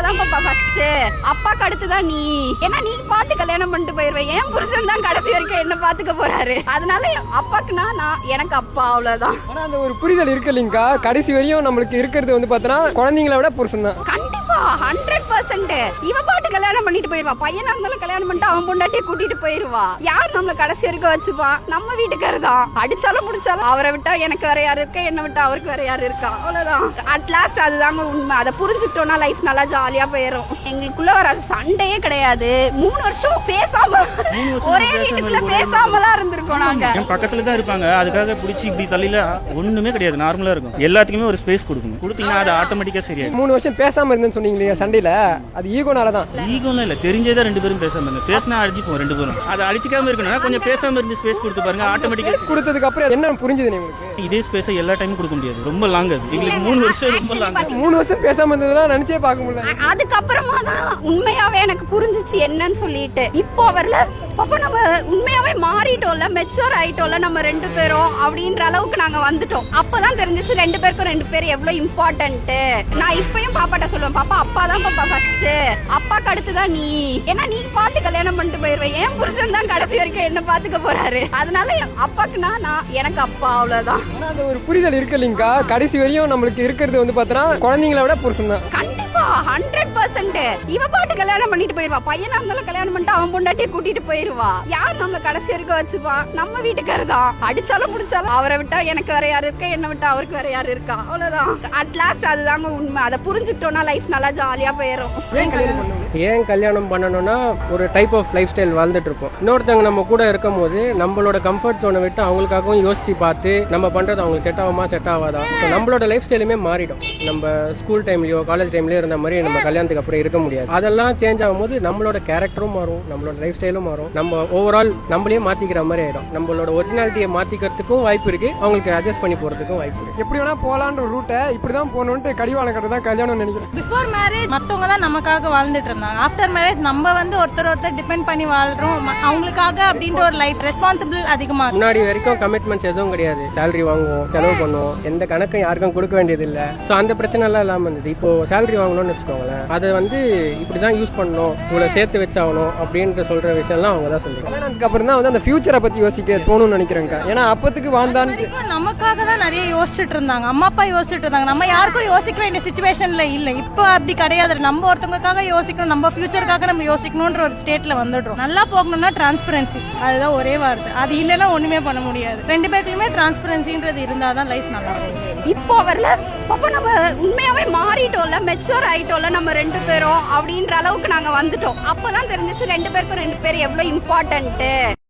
தான் பாப்பா ஃபர்ஸ்ட், அப்பாக்கு அடுத்துதான் நீ. ஏன்னா நீ பாட்டு கல்யாணம் பண்ணிட்டு போயிருவேன், என் புருஷன் தான் கடைசி வரைக்கும் என்ன பாத்துக்க போறாரு. அதனால அப்பாக்குனா நான் எனக்கு அப்பா, அவ்வளவுதான். ஆனா அந்த ஒரு புரிதல் இருக்கு இல்லைங்கக்கா, கடைசி வரையும் நம்மளுக்கு இருக்கிறது வந்து பார்த்தோன்னா குழந்தைங்கள விட புருஷன் தான். கண்டிப்பா 100%. இவ பாட்டு கல்யாணம் பண்ணிட்டு போயிருவா, பையனா இருந்தாலும் கல்யாணம் பண்ணிட்டு அவன் பொண்டாட்டியை கூட்டிட்டு போயிருவா. யார் நம்மள கடைசி வரைக்கும் வச்சுப்பா? நம்ம வீட்டுக்காரு தான். அடிச்சாலும் முடிச்சாலும் அவரை விட்டா எனக்கு வேற யாரு இருக்கா, என்ன விட்டா அவருக்கு வேற யாரு இருக்கா, அவ்வளவுதான். அட் லாஸ்ட் அதுதாங்க உண்மை. அதை புரிஞ்சுக்கிட்டோம்னா லைஃப் நல்லா ஜாலியா போயிடும். எங்களுக்குள்ள ஒரு சண்டையே கிடையாது. 3 வருஷம் பேசாம ஒரே வீட்டுக்குள்ள பேசாமலாம் இருந்திருக்கோம் நாங்க. என் பக்கத்துல தான் இருப்பாங்க, அதுக்காக பிடிச்சி இப்படி தள்ளில ஒண்ணுமே கிடையாது, நார்மலா இருக்கும். எல்லாத்துக்குமே ஒரு ஸ்பேஸ் கொடுக்கணும், கொடுத்தீங்கன்னா அது ஆட்டோமேட்டிக்கா சரியாயிடும். 3 வருஷம் பேசாம இருந்தேன்னு சொன்னீங்க சண்டையில, அது ஈகோனால தான். ஈகோலாம் இல்ல, தெரிஞ்சதா 2 பேரும் பேசாம இருந்தாங்க. பேசினா அடிச்சுப்போம் 2 பேரும். அதை அடிச்சுக்காம இருக்கணும்னா கொஞ்சம் பேசாம இருந்து ஸ்பேஸ் கொடுத்து பாருங்க, ஆட்டோமேட்டிக்கா கொடுத்ததுக்கு அப்புறம் என்ன புரிஞ்சது உங்களுக்கு? இதே ஸ்பேஸை எல்லா டைமும் கொடுக்க முடியாது, ரொம்ப லாங். அது எங்களுக்கு 3 வருஷம் ரொம்ப லாங். 3 வருஷம் பேசாம இருந்ததெல்லாம் நினைச்சே பார்க்க முடியல. அதுக்கப்புறமா தான் உண்மையாவே எனக்கு புரிஞ்சிச்சு என்னன்னு சொல்லிட்டு. இப்போ அவர்ல அப்ப நம்ம உண்மையாவே மாறிட்டோம்ல, மெச்சூர் ஆயிட்டோம்ல நம்ம 2 பேரும் அப்படின்ற அளவுக்கு நாங்க வந்துட்டோம். அப்பதான் தெரிஞ்சிச்சு 2 பேருக்கும் 2 பேர் எவ்வளவு இம்பார்ட்டன்ட். நான் இப்பயும் பாப்பாட்ட சொல்லுவேன், பாப்பா அப்பா தான் பாப்பா ஃபர்ஸ்ட், அப்பாக்கு அடுத்துதான் நீ. ஏன்னா நீ பாட்டு கல்யாணம் பண்ணிட்டு போயிருவேன், என் புருஷன் தான் கடைசி வரைக்கும் என்ன பாத்துக்க போறாரு. அதனால அப்பாக்குனா நான் எனக்கு அப்பா, அவ்வளவுதான். ஆனா அந்த ஒரு புரிதல் இருக்கு இல்லைங்கக்கா, கடைசி வரையும் நம்மளுக்கு இருக்கிறது வந்து பார்த்தோன்னா குழந்தைங்கள விட புருஷன் தான். கண்டிப்பா 100%. இவ பாட்டு கல்யாணம் பண்ணிட்டு போயிருவா, பையனா இருந்தாலும் கல்யாணம் பண்ணிட்டு அவன் பொண்டாட்டியை கூட்டிட்டு போயிருவா. யார் நம்மள கடைசி வரைக்கும் வச்சுப்பா? நம்ம வீட்டுக்காரு தான். அடிச்சாலும் முடிச்சாலும் அவரை விட்டா எனக்கு வேற யாரு இருக்கா, என்ன விட்டா அவருக்கு வேற யாரு இருக்கா, அவ்வளவுதான். அட் லாஸ்ட் அதுதாங்க உண்மை. அதை புரிஞ்சுக்கிட்டோம்னா லைஃப் நல்லா ஜாலியா போயிடும். ஏன் கல்யாணம் பண்ணணும்னா ஒரு டைப் ஆஃப் லைஃப் ஸ்டைல் வாழ்ந்துட்டு இருப்போம். இன்னொருத்தவங்க நம்ம கூட இருக்கும் போது நம்மளோட கம்ஃபர்ட் ஜோனை விட்டு அவங்களுக்காகவும் யோசிச்சு பார்த்து நம்ம பண்றது அவங்களுக்கு செட் ஆகுமா செட் ஆகாதா, நம்மளோட லைஃப் ஸ்டைலுமே மாறிடும். நம்ம ஸ்கூல் டைம்லயோ காலேஜ் டைம்லயோ இருந்த மாதிரி நம்ம கல்யாணத்துக்கு அப்புறம் இருக்க முடியாது. அதெல்லாம் சேஞ்ச் ஆகும்போது நம்மளோட கேரக்டரும் மாறும், நம்மளோட லைஃப் ஸ்டைலும் மாறும். நம்ம ஓவரால் நம்மளையே மாத்திக்கிற மாதிரி ஆயிடும். நம்மளோட ஒரிஜினாலிட்டியை மாத்திக்கிறதுக்கும் வாய்ப்பு இருக்கு, அவங்களுக்கு அட்ஜஸ்ட் பண்ணி போறதுக்கும் வாய்ப்பு இருக்கு. எப்படி வேணா போலான்ற ரூட்டை இப்படிதான் போகணும்னு கடிவாளம் கட்டதான் கல்யாணம் நினைக்கிறேன். பிஃபோர் மேரேஜ் மற்றவங்க தான் நமக்காக வாழ்ந்துட்டு இருந்தாங்க. ஆஃப்டர் மேரேஜ் நம்ம ஒருத்தர் டிபெண்ட் பண்ணி வாழ்றோம் அவங்களுக்காக அப்படின்ற ஒரு லைஃப் ரெஸ்பான்சிபிள் அதிகமா. முன்னாடி வரைக்கும் கமிட்மெண்ட்ஸ் எதுவும் கிடையாது. சேலரி வாங்குவோம், செலவு பண்ணுவோம், எந்த கணக்கும் யாருக்கும் கொடுக்க வேண்டியது இல்லை. ஸோ அந்த பிரச்சனை எல்லாம் இல்லாமல் இருந்தது. இப்போ சேலரி வாங்கணும்னு வச்சுக்கோங்களேன், அதை இப்படிதான் யூஸ் பண்ணணும், இவ்வளோ சேர்த்து வச்சாகணும் அப்படின்ற சொல்ற விஷயம்லாம் அவங்க தான் சொல்லுவாங்க. கல்யாணத்துக்கு அப்புறம் தான் அந்த ஃபியூச்சரை பத்தி யோசிக்க தோணும்னு நினைக்கிறேங்க. ஏன்னா அப்பத்துக்கு வாழ்ந்தான்னு நமக்காக தான் நிறைய யோசிச்சுட்டு இருந்தாங்க, அம்மா அப்பா யோசிச்சுட்டு இருந்தாங்க. நம்ம யாருக்கும் யோசிக்க வேண்டிய சிச்சுவேஷன்ல இல்லை. இப்போ அப்படி கிடையாது. நம்ம ஒருத்தவங்களுக்காக யோசிக்கணும், நம்ம ஃபியூச்சருக்காக நம்ம யோசிக்கணும்ன்ற ஒரு ஸ்டேட்ல வந்துடுறோம். நல்லா போகணும்னா டிரான்ஸ்பரன்சி, அதுதான் ஒரே வார்த்தை. அது இல்லைன்னா ஒண்ணுமே பண்ண முடியாது. 2 பேருக்குமே டிரான்ஸ்பரன்சின்றது இருந்தாதான் லைஃப் நல்லா இருக்கும். இப்போ அவர்ல அப்ப நம்ம உண்மையாவே மாறிட்டோம்ல, மெச்சூர் ஆயிட்டோம்ல நம்ம 2 பேரும் அப்படின்ற அளவுக்கு நாங்க வந்துட்டோம். அப்பதான் தெரிஞ்சிச்சு 2 பேருக்கும் 2 பேர் எவ்வளவு இம்பார்ட்டன்ட்.